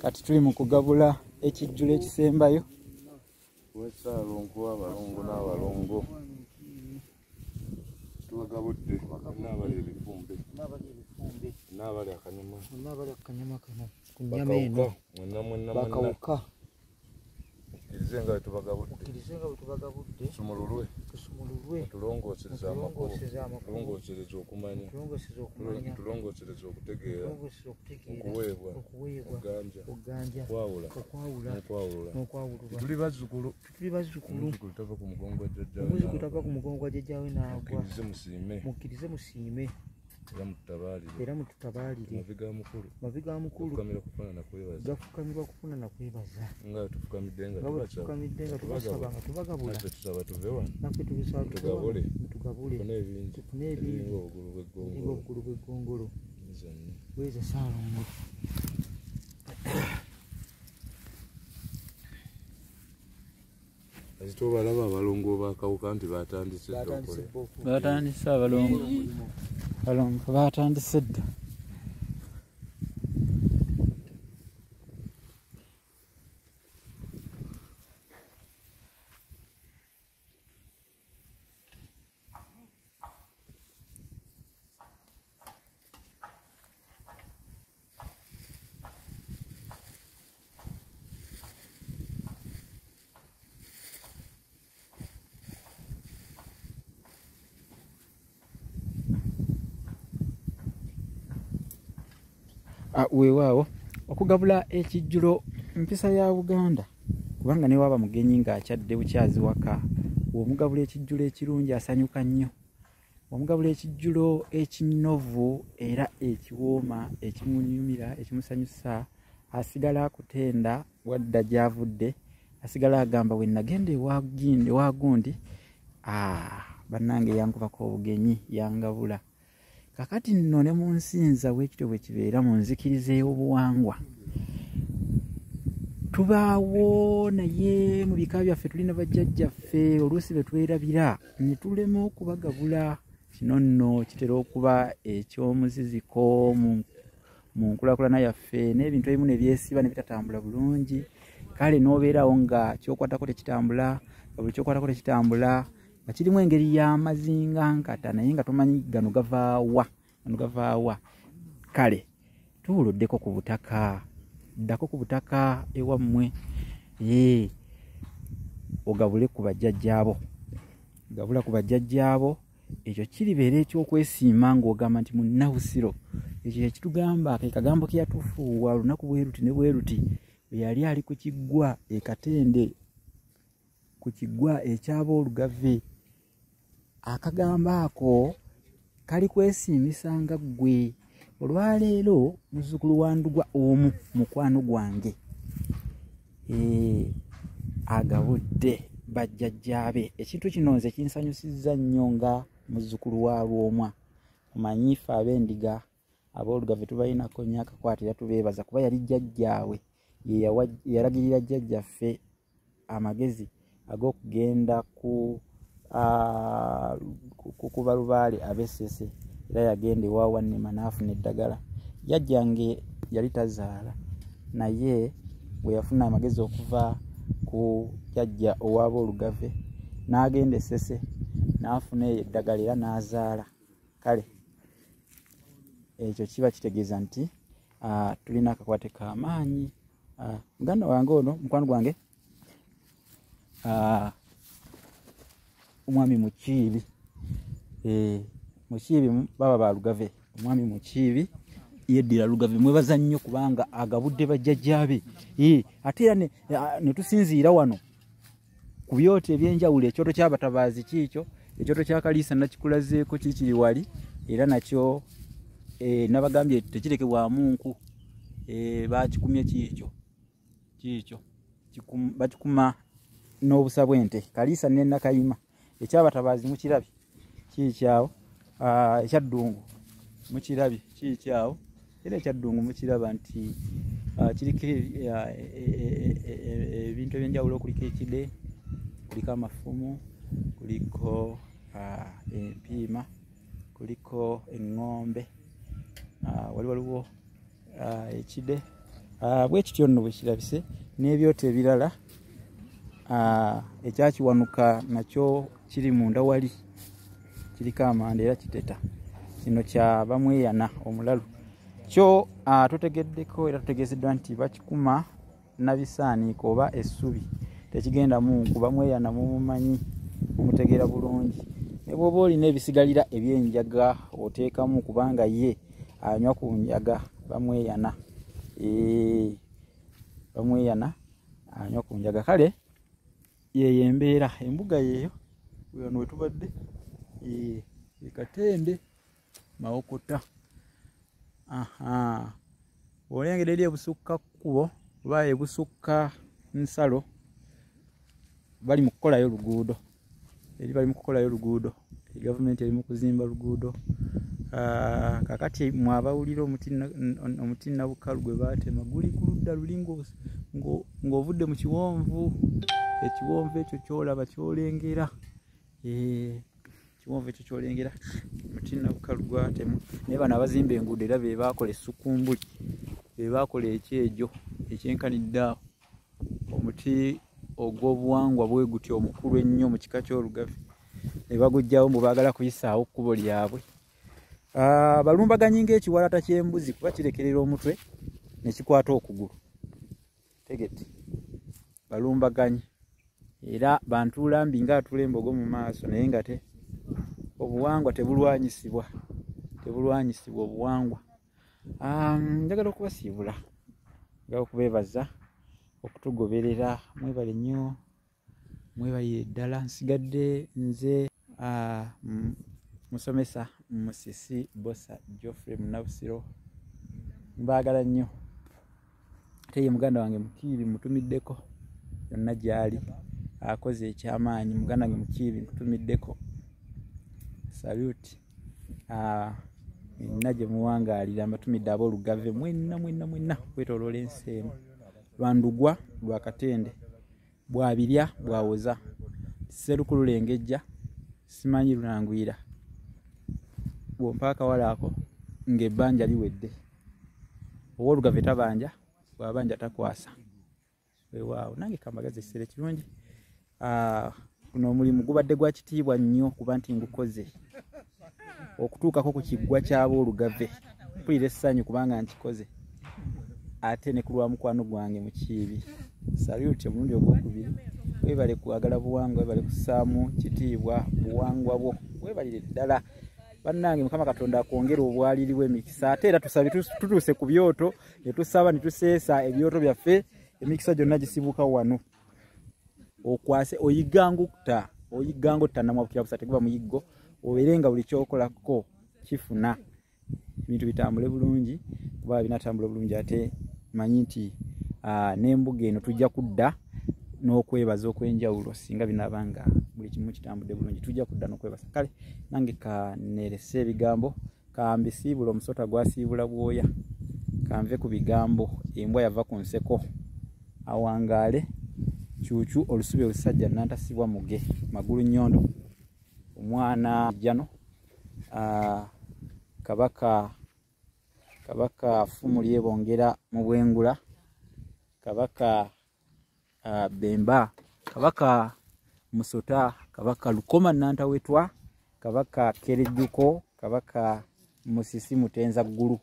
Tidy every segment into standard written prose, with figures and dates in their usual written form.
kati tuli mu kugabula ekijjulo ekisembayo. Wesalongo abalongo n'abalongo tubagabudde n'abali ebifumbe n'abali akanyama kano ku nnyama eno bakawuka mukkirize nga tubagabudde tusumululwe tulongoosereza amakulu tulongoosereza okumanya tulongoosereza okutegeera okuweebwa okuganja okwawula tuli bazzukulu tava ku mugongo gwa jjajjaawe naagwa mukkirize musiime era mututabaalire maviga mukulu gafukamirwa kufuna na kwebaza nga tufukamidde nga tubasaba nga tubagabula naffe tubisaba tugabule tufune ebingi obugulu bw'eggongolo bweza Saalongo. Tobalaba abalongo bakawuka nti batandise abalongo batandise dda. Weewaawo okugabula ekijjulo mpisa ya Buganda kubanga ne waba mugenyi ng'akyadde bukyazi waka omugabula ekijjulo ekirungi asanyuka nnyo, omugabula ekijjulo ekinovu era ekiwooma ekimunyumira ekimusanyusa asigala akutenda wadda gy'avudde asigala agamba we nagenda ewa gundi bannange yankubako obugenyi yangabula. Kakati nno ne mu nsinza bwekityo bwe kibeera mu nzikiriza y'obuwangwa tubaawo naye mu bika byaffe tulina bajjajjaffe oluusi be twerabira ne tulema okubagabula. Kino nno kitera okuba eky'omuziziko mu nkulaakulana yaffe n'ebintu ebimu ne byesiba ne bitatambula bulungi, kale n'obeerawo nga kyokwatako tekitambula buli kyokwatako tekitambula nga kirimu engeri y'amazinga nkata naye nga tomanyi gano gavaawa. Kale tuwuluddeko ku butaka, ddako ku butaka ewammwe ogabule ku bajjajjaabo, gabula ku bajjajjaabo. Ekyo kiribeera ekyokwesiima ng'ogamba nti munnabusiro. Ekyo ekitugamba ke kagambo ke yatufuuwa olunaku bwe ruti ne bwe ruti bwe yali ali ku kiggwa e Katende, ku kiggwa eky'aboolugave. Akagambo ako kali kwesiimisa nga ggwe. Olwaleero muzzukulu wa Ndugwa omu mukwano gwange agabudde bajjajjaabe. Ekintu kino nze kinsanyusizza nnyo nga muzzukulu wa Lwomwa. Omanyi ffe ab'endiga aboolugave tubalinako nnyo akakwatira tubeebaza kuba yali jjajjaawe yalagirira jjajjaffe amagezi ag'okugenda ku balubaale ab'essese era yagenda ewa Wannema n'afuna eddagala. Jjajjange yali tazaala naye bwe yafuna amagezi okuva ku jjajja ow'aboolugave n'agenda essese n'afuna eddagala era n'azaala. Kale ekyo kiba kitegeeza nti tulina akakwate k'amaanyi. Muganda wange ono mukwano gwange omwami Mukiibi, Mukiibi baba ba Lugave, omwami Mukiibi yeddira Lugave. Mwebaza nnyo kubanga agabudde bajjajjaabe. Ate era ne tusinziira wano ku byoto ebyenjawulo. Ekyoto ky'abatabaazi kiikyo, ekyoto kya Kaliisa nakikulazeeko kikiri wali era nakyo nabagambye tekirekebwamu nku. Bakikumye kiikyo bakikuma n'obusa bw'ente. Kaliisa ne Nakayima. Ekyabatabaazi mukirabye kiikyawo, ekyaddungu mukirabye kiikyawo era ekyaddungu mukiraba nti kiriko ebintu ebyenjawulo. Kuliko ekide, kuliko amafumu, kuliko empiima, kuliko eŋŋombe, waliwo ekide, bwe kityo nno bwe kirabise n'ebyoto ebirala ekyakiwanuka nakyo kiri munda wali kiriko amanda era kiteta. Kino kya bamweyana omulalu kyo tutegeddeko era tutegezeddwa nti bakikuma nabisaaniiko oba essubi tekigenda munku. Bamweyana mumumanyi mumutegeera bulungi. Ne bw'oba olina ebisigalira ebyenjaga oteekamu kubanga ye anywa ku njaga. Bamweyana bamweyana anywa ku njaga. Kale yeyo embeera embuga yeeyo wano we tubadde Katende Mawokota. Olengera eri ebusukka kkubo oba ebusukka nsalo bali mu kukolayo luguudo. Bali mu kukolayo luguudo. Gavumenti eri mu kuzimba luguudo. Kakati mwabawulira omuti nabukalu gwe baatema guli ku ludda luli ng'ovudde mu kiwonvu. Ekiwonvu ekyo kyolaba kyolengera. Kiwonvu ekyo kyolengera omuti nabukalu gwatema. Naye bano abazimba enguudo era be baakola essukumbuli, be baakola ekyejo ekyenkanidde awo. Omuti ogw'obuwangwa bwe gutyo omukulu ennyo mu kika ky'Olugave ne bagujjawo mbu baagala kuyisaawo kkubo lyabwe. Balumbaganyi ng'ekiwalata ky'embuzi kuba kirekerera omutwe ne kikwata okugulu. Tegete balumbaganyi era bantuulambi ng'atula embogo mu maaso naye nga obuwangwa tebulwanyisibwa obuwangwa. Njagala okubasiibula, njagala okubeebaza okutugoberera. Mwebale nnyo, mwebalire ddala. Nsigadde nze musomesa Musisi Bajjajjaffe Munnabusiro. Mbaagala nnyo. Ate ye muganda wange Mukiibi mutumiddeko yonna gy'ali akoze ekyamaanyi. Muganda wange Mukiibi mutumiddeko salute. Mwenna gye muwangaalira mbatumidde ab'Olugave mwenna kwetooloola ensi eno. Lwandugwa lwa Katende bwabirya bwawoza Sserukulu lengejja simanyi lunangwira bw'ompa akawala ako ng'ebbanja liwedde. Ow'Olugave tabanja, bw'abanja takwasa. Weewaawo nange kambagaza ekiseera ekirungi. Guno omulimu gubadde gwa kitiibwa nnyo kuba nti ngukoze okutuukako ku kiggwa ky'ab'Olugave. Mpulira essanyu kubanga nkikoze. Ate ne ku lwa mukwano gwange Mukiibi. Salute omulundi ogwokubiri. Weebale kwagala buwangwa, weebale kussaamu kitiibwa buwangwa bwo. Weebalire ddala. Bannange Mukama Katonda akwongera obwaliri bw'emikisa. Ate era tusabe tutuuse ku byoto ne tusaba ne tuseesa ebyoto byaffe. Emikisa gyonna gisibuka wano. Okwase oyigangukta namwabukira busa teguba muyiggo. Obeerenga buli kyokolako kifuna. Ebintu bitambule bulungi kuba binatambula bulungi. Ate manyi nti n'embuga eno tujja kudda n'okwebaza okwenjawulo singa binabanga buli kimu kitambudde bulungi. Tujja kudda n'okwebaza. Kale nange kaneerese ebigambo kambisiibula omusota gwasiibula bwoya. Kanve ku bigambo embwa yava ku nseko awangaale cuucu olusubi olusajja nantasibwa muge magulu nnyondo omwana jjano kabaka ffumu lyebongera mu bwengula kabaka Bemba kabaka Musota kabaka Lukoma Nantawetwa kabaka Kerejjuko kabaka Musisi Mutenza ggulu.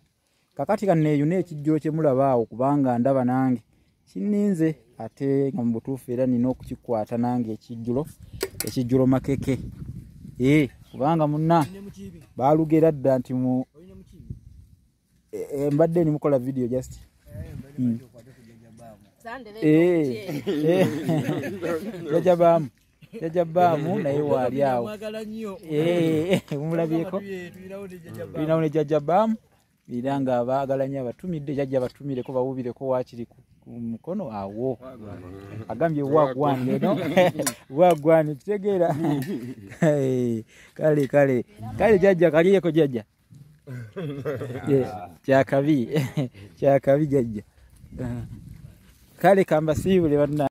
Kakati kanneeyuna Ekijjulo kye mulaba awo kubanga ndaba nange kinninze ate nga mu butuufu era nina okukikwata nange Ekijjulo makeke. Kubanga munna baalugera dda nti mbadde ni mukola video just Jajjabaamu naye waali awo mumulabyeko tulinawo ne Jajjabaamu era nga baagala nnyo abatumidde jjajja batumireko bawubireko waakiri ku mukono awo agambye wagwane no wagwane kitegeera. Kale jjajja kaliyeko jjajja kyakabi jjajja. Kale kambasiibule banna.